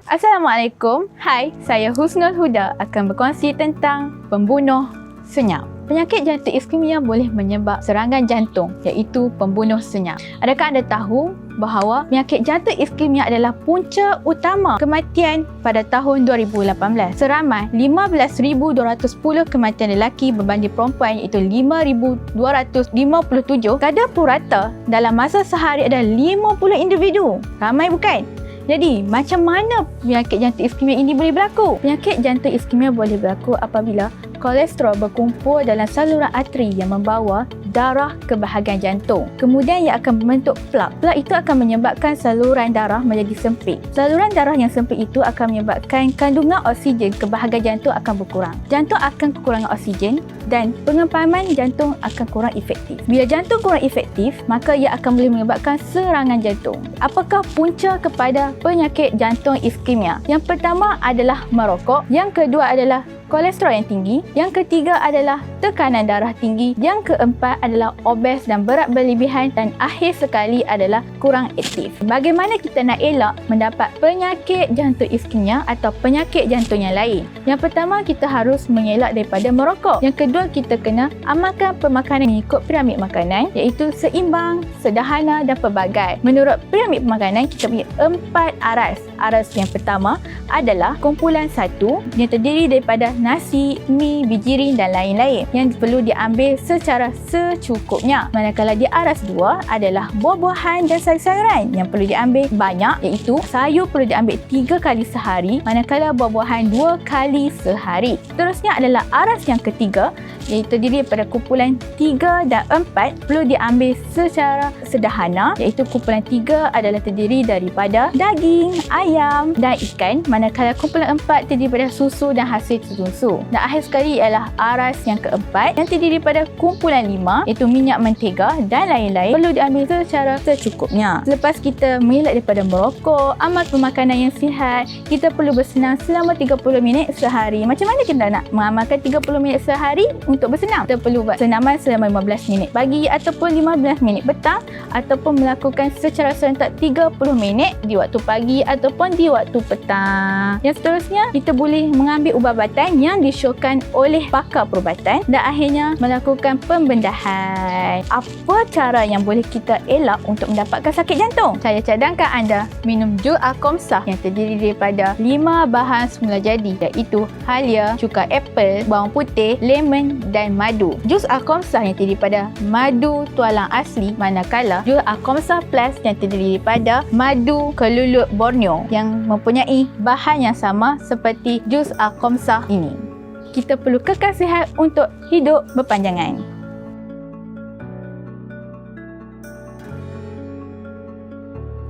Assalamualaikum. Hai, saya Husnul Huda akan berkongsi tentang pembunuh senyap. Penyakit jantung iskemia boleh menyebab serangan jantung, iaitu pembunuh senyap. Adakah anda tahu bahawa penyakit jantung iskemia adalah punca utama kematian pada tahun 2018? Seramai 15,210 kematian lelaki berbanding perempuan, iaitu 5,257. Kadar purata dalam masa sehari adalah 50 individu. Ramai bukan? Jadi, macam mana penyakit jantung iskemia ini boleh berlaku? Penyakit jantung iskemia boleh berlaku apabila kolesterol berkumpul dalam saluran arteri yang membawa darah ke bahagian jantung. Kemudian ia akan membentuk plak. Plak itu akan menyebabkan saluran darah menjadi sempit. Saluran darah yang sempit itu akan menyebabkan kandungan oksigen ke bahagian jantung akan berkurang. Jantung akan kekurangan oksigen dan pengempaman jantung akan kurang efektif. Bila jantung kurang efektif, maka ia akan boleh menyebabkan serangan jantung. Apakah punca kepada penyakit jantung iskemia? Yang pertama adalah merokok. Yang kedua adalah kolesterol yang tinggi. Yang ketiga adalah tekanan darah tinggi. Yang keempat adalah obes dan berat berlebihan. Dan akhir sekali adalah kurang aktif. Bagaimana kita nak elak mendapat penyakit jantung iskemia atau penyakit jantung yang lain? Yang pertama, kita harus mengelak daripada merokok. Yang kedua, kita kena amalkan pemakanan mengikut piramid makanan, iaitu seimbang, sederhana dan pelbagai. Menurut piramid pemakanan, kita punya 4 aras. Aras yang pertama adalah kumpulan 1 yang terdiri daripada nasi, mi, bijirin dan lain-lain yang perlu diambil secara secukupnya. Manakala di aras 2 adalah buah-buahan dan sayur-sayuran yang perlu diambil banyak, iaitu sayur perlu diambil 3 kali sehari, manakala buah-buahan 2 kali sehari. Seterusnya adalah aras yang ketiga, iaitu terdiri daripada kumpulan 3 dan 4 perlu diambil secara sederhana, iaitu kumpulan 3 adalah terdiri daripada daging, ayam dan ikan, manakala kumpulan 4 terdiri daripada susu dan hasil susu. Dan akhir sekali ialah aras yang keempat yang terdiri daripada kumpulan 5, iaitu minyak, mentega dan lain-lain perlu diambil secara secukupnya. Selepas kita mengelak daripada merokok, amal pemakanan yang sihat, kita perlu bersenam selama 30 minit sehari. Macam mana kita nak mengamalkan 30 minit sehari untuk bersenam? Kita perlu buat senaman selama 15 minit pagi ataupun 15 minit petang, ataupun melakukan secara serentak 30 minit di waktu pagi ataupun di waktu petang. Yang seterusnya, kita boleh mengambil ubatan yang disyorkan oleh pakar perubatan dan akhirnya melakukan pembedahan. Apa cara yang boleh kita elak untuk mendapatkan sakit jantung? Saya cadangkan anda minum jus Alkomsah yang terdiri daripada 5 bahan semula jadi, iaitu halia, cuka apple, bawang putih, lemon dan madu. Jus Alkomsah yang terdiri daripada madu tualang asli, manakala jus Alkomsah Plus yang terdiri daripada madu kelulut Borneo yang mempunyai bahan yang sama seperti jus Alkomsah ini. Kita perlu kekal sihat untuk hidup berpanjangan.